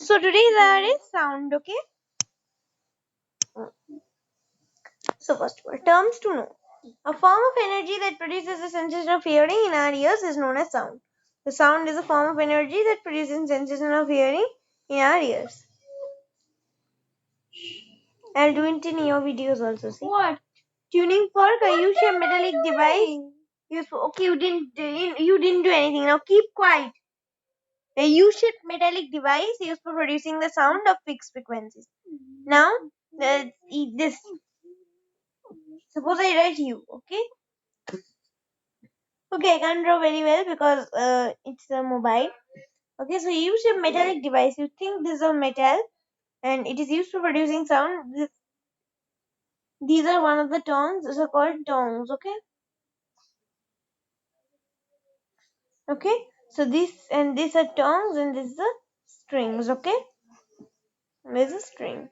So today there is sound, okay? So first of all, terms to know. A form of energy that produces the sensation of hearing in our ears is known as sound. The sound is a form of energy that produces sensation of hearing in our ears. I'll do it in your videos also. See what? Tuning fork, a U-shaped metallic device. Okay, you didn't do anything. Now keep quiet. A U-shaped metallic device used for producing the sound of fixed frequencies. Now, this. Suppose I write U, okay? Okay, I can't draw very well because it's a mobile. Okay, so you use a metallic device. You think this is a metal and it is used for producing sound. These are one of the tongues. These are called tongues, okay? Okay, so this and these are tongues and this is the strings, okay? This is a string.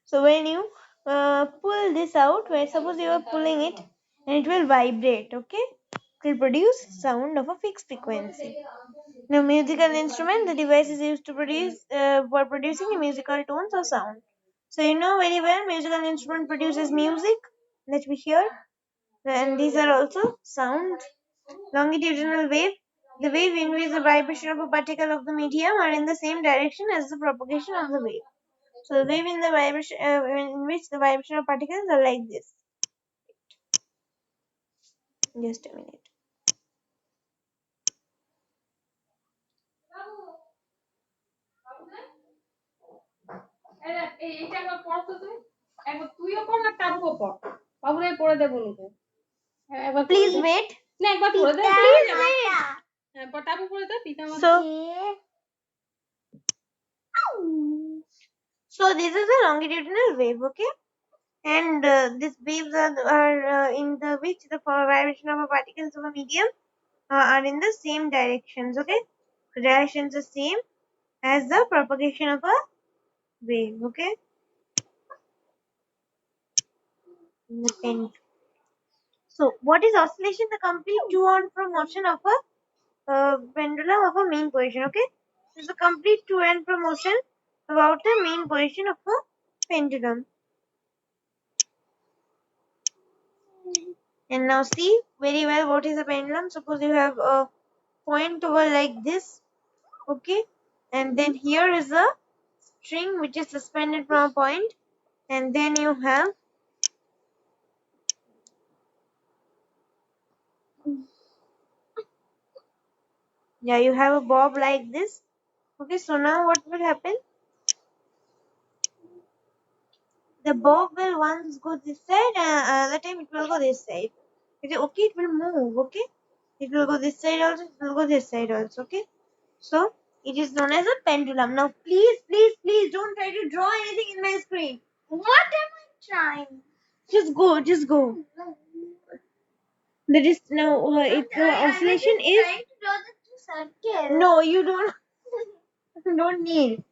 So when you pull this out, where suppose you are pulling it and it will vibrate, okay? It will produce sound of a fixed frequency. Now, musical instrument, the device is used to produce for producing musical tones or sound. So you know very well, musical instrument produces music that we hear, and these are also sound. Longitudinal wave, the wave in which the vibration of a particle of the medium are in the same direction as the propagation of the wave. So the wave in the vibration in which the vibration of particles are like this. Just a minute. Please wait. Please wait. So this is a longitudinal wave, okay? And these waves are in the which the vibration of a particles of a medium are in the same directions, okay? The directions are same as the propagation of a wave, okay? So what is oscillation? The complete to and fro motion of a pendulum of a mean position, okay? This is a complete to and fro motion about the mean position of a pendulum. And now see very well what is a pendulum. Suppose you have a point over like this, okay? And then here is a string which is suspended from a point, and then you have you have a bob like this. Okay, so now what will happen? The bob will once go this side and another time it will go this side. Okay, it will move, okay? It will go this side also, it will go this side also, okay? So it is known as a pendulum. Now please don't try to draw anything in my screen. What am I trying? Just go. That is now oscillation is. Trying to draw the circle. No, you don't need.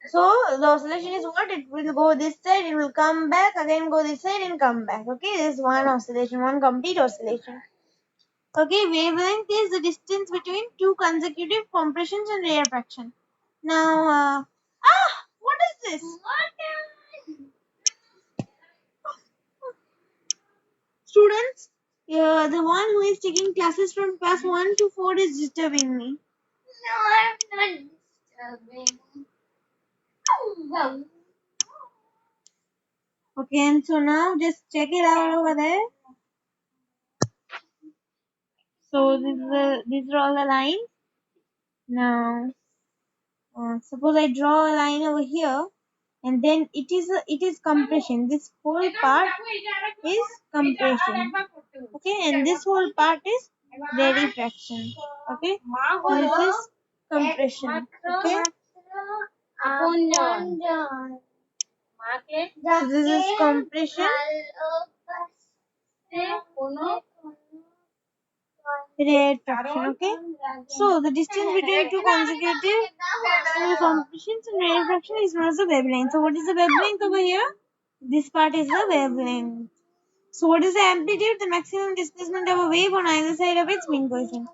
So the oscillation is what? It will go this side, it will come back, again go this side and come back. Okay, this is one oscillation, one complete oscillation. Okay, wavelength is the distance between two consecutive compressions and rarefaction. Now, what is this? Students, the one who is taking classes from class 1 to 4 is disturbing me. No, I'm not disturbing. Okay, and so now just check it out over there. So these are all the lines. Now, suppose I draw a line over here, and then it is compression. This whole part is compression. Okay, and this whole part is rarefaction. Okay, so this is compression. Okay. So this is compression. Rarefaction. Okay. So the distance between two consecutive compressions and rarefaction is known as the wavelength. So what is the wavelength over here? This part is the wavelength. So what is the amplitude? The maximum displacement of a wave on either side of its mean position.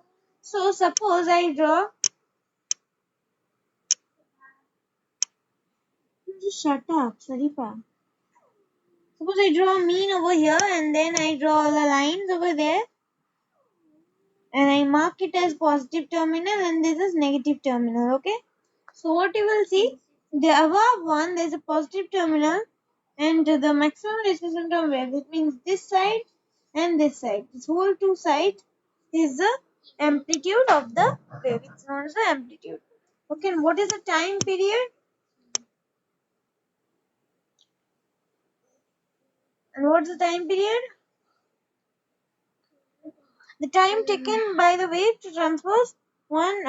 So suppose I draw Just shut up, Sarifa. Suppose I draw a mean over here and then I draw the lines over there and I mark it as positive terminal and this is negative terminal, okay? So what you will see, the above one there is a positive terminal and the maximum displacement of wave. That means this side and this side. This whole two sides is the amplitude of the wave. It's known as the amplitude. Okay, and what is the time period? And what's the time period? The time taken by the wave to transverse one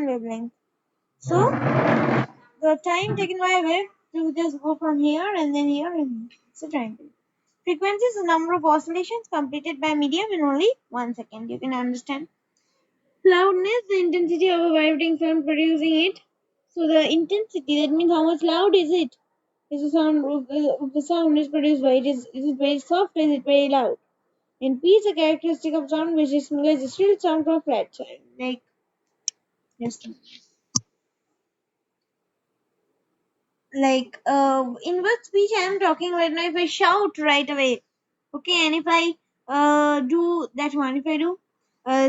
wavelength. So the time taken by a wave to just go from here and then here and here. It's the time period. Frequency is the number of oscillations completed by medium in only 1 second. You can understand. Loudness, the intensity of a vibrating sound producing it. So the intensity, that means how much loud is it? Is the sound of the sound is produced by is it very soft or is it very loud? And P is a characteristic of sound which is similar to the still sound from flat sound. Like just in what speech I am talking right now, if I shout right away, okay, and if I do that one, if I do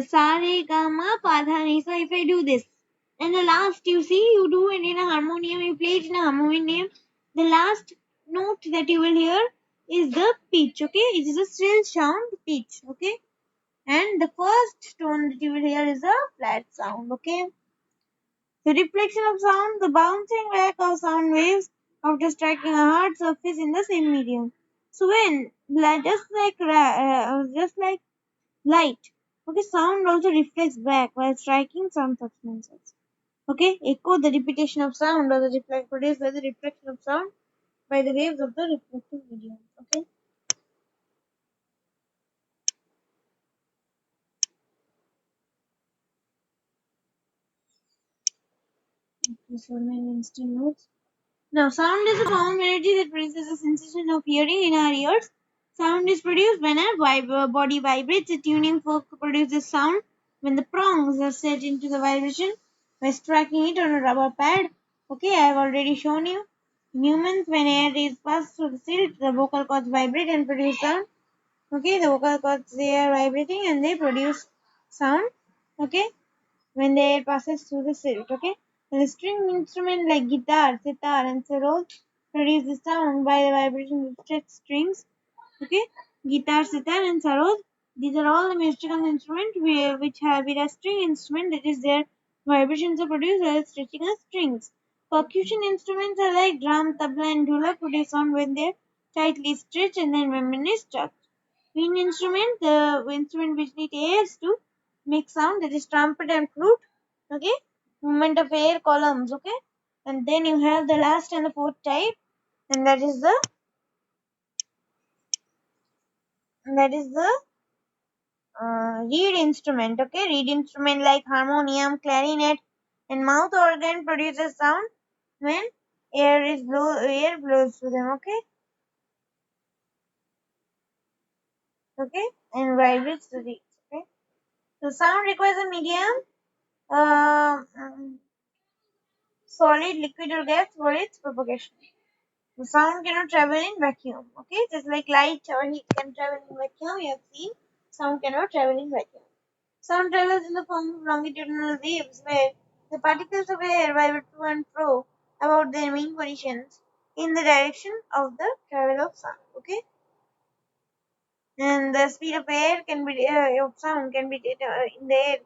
sa re ga ma pa dha ni sa, if I do this, and the last you see you do it in a harmonium, you play it in a harmonium, the last note that you will hear is the pitch, okay, it is a still sound pitch, okay, and the first tone that you will hear is a flat sound, okay. The reflection of sound, the bouncing back of sound waves after striking a hard surface in the same medium. So when just like light, okay, sound also reflects back while striking some substances. Okay, echo, the repetition of sound or the reflect produced by the reflection of sound by the waves of the reflecting medium. Okay. So my instant notes. Now, sound is a form of energy that produces a sensation of hearing in our ears. Sound is produced when a body vibrates. A tuning fork produces sound when the prongs are set into the vibration by striking it on a rubber pad. Okay, I have already shown you. In humans, when air is passed through the silt, the vocal cords vibrate and produce sound. Okay, the vocal cords, they are vibrating and they produce sound. Okay, when the air passes through the silt, okay? And a string instrument like guitar, sitar, and sarod produce the sound by the vibration of stretched strings, okay? Guitar, sitar, and sarod, these are all the musical instruments which have a string instrument, that is their vibrations are produced while stretching the strings. Percussion instruments are like drum, tabla, and dhula produce sound when they are tightly stretched and then when is struck. Wind instrument, the instrument which need airs to make sound, that is trumpet and flute, okay, movement of air columns, okay, and then you have the last and the fourth type, and that is the reed instrument, okay, reed instrument like harmonium, clarinet, and mouth organ produces sound when air blows through them, okay, and vibrates the reeds, okay. So sound requires a medium, uh, solid, liquid, or gas for its propagation. The sound cannot travel in vacuum. Okay, just like light or heat can travel in vacuum, you have seen sound cannot travel in vacuum. Sound travels in the form of longitudinal waves where the particles of air vibrate to and fro about their main positions in the direction of the travel of sound. Okay, and the speed of air can be of sound can be in the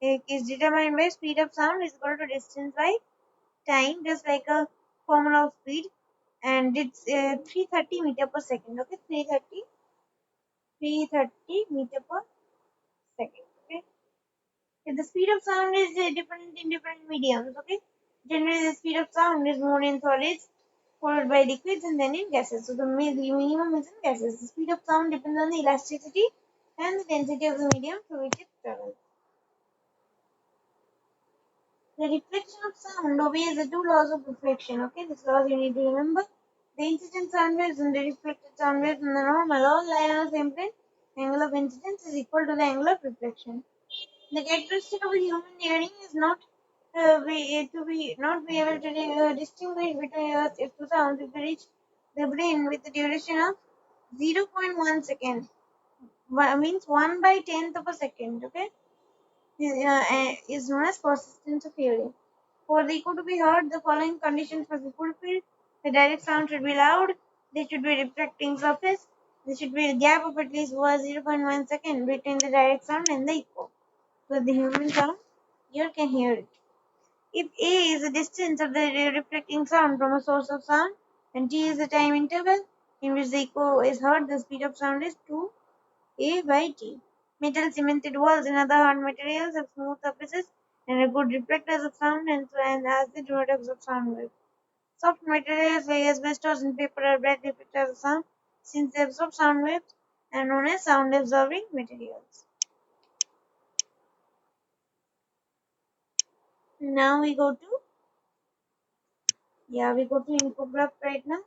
air is determined by speed of sound is equal to distance by time, just like a formula of speed, and it's 330 meter per second. Okay, 330 meter per second. Okay, if the speed of sound is different in different mediums. Okay, generally the speed of sound is more in solids, followed by liquids, and then in gases. So the minimum is in gases. The speed of sound depends on the elasticity and the density of the medium through which it travels. The reflection of sound obeys the two laws of reflection. Okay, these laws you need to remember. The incident sound waves and the reflected sound waves in the normal all lie on the same plane. The angle of incidence is equal to the angle of reflection. The characteristic of a human hearing is not to be not be able to distinguish between if two sounds if they reach the brain with a duration of 0.1 second. Means 1 by tenth of a second. Okay, is known as persistence of hearing. For the echo to be heard, the following conditions must be fulfilled. The direct sound should be loud. There should be reflecting surface. There should be a gap of at least 0.1 second between the direct sound and the echo. So the human sound, ear can hear it. If A is the distance of the reflecting sound from a source of sound, and T is the time interval in which the echo is heard, the speed of sound is 2A by T. Metal cemented walls and other hard materials have smooth surfaces and are good reflectors of sound and as the derivatives of sound waves. Soft materials like asbestos and paper are bad reflectors of sound since they absorb sound waves and are known as sound absorbing materials. Now we go to infograph right now.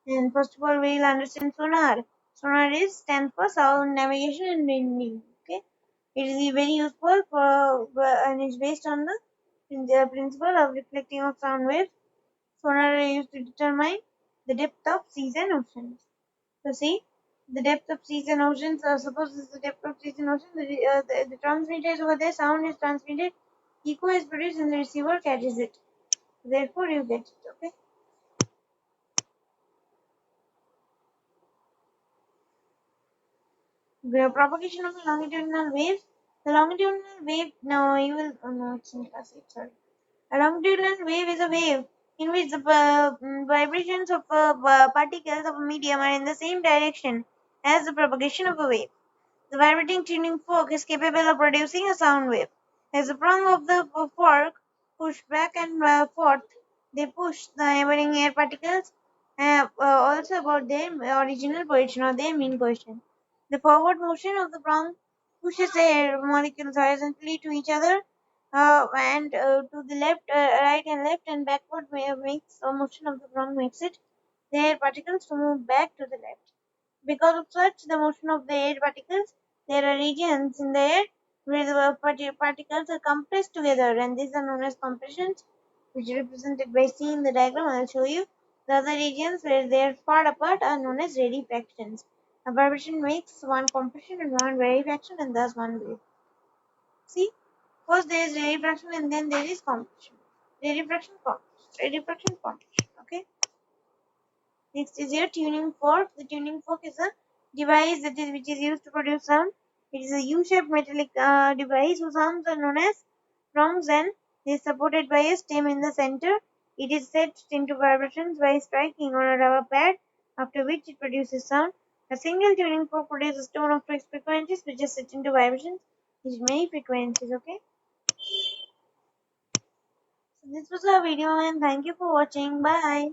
And first of all, we'll understand sonar. Sonar is stands for sound navigation and reading. Okay, it is very useful and is based on the principle of reflecting of sound waves. Sonar are used to determine the depth of seas and oceans. So see, the depth of seas and oceans. Suppose this is the depth of seas and oceans. The transmitter is over there. Sound is transmitted. Echo is produced and the receiver catches it. Therefore, you get it. Okay. The propagation of the longitudinal waves. The longitudinal wave. No, you will. Oh no, it's in class 8. Sorry. A longitudinal wave is a wave in which the vibrations of particles of a medium are in the same direction as the propagation of a wave. The vibrating tuning fork is capable of producing a sound wave. As the prong of the fork push back and forth, they push the neighboring air particles also about their original position or their mean position. The forward motion of the prong pushes the air molecules horizontally to each other and to the left, right and left and backward makes the motion of the prong makes it the air particles to move back to the left. Because of such the motion of the air particles, there are regions in the air where the particles are compressed together, and these are known as compressions, which are represented by C in the diagram. I'll show you. The other regions where they are far apart are known as rarefactions. A vibration makes one compression and one rarefaction, and thus one wave. See, first there is rarefaction and then there is compression. Rarefaction, compression. Rarefaction, compression. Okay. Next is your tuning fork. The tuning fork is a device which is used to produce sound. It is a U-shaped metallic device whose arms are known as prongs and is supported by a stem in the center. It is set into vibrations by striking on a rubber pad, after which it produces sound. A single tuning fork produces a tone of fixed frequencies which is set into vibrations with many frequencies. Okay. So this was our video and thank you for watching. Bye.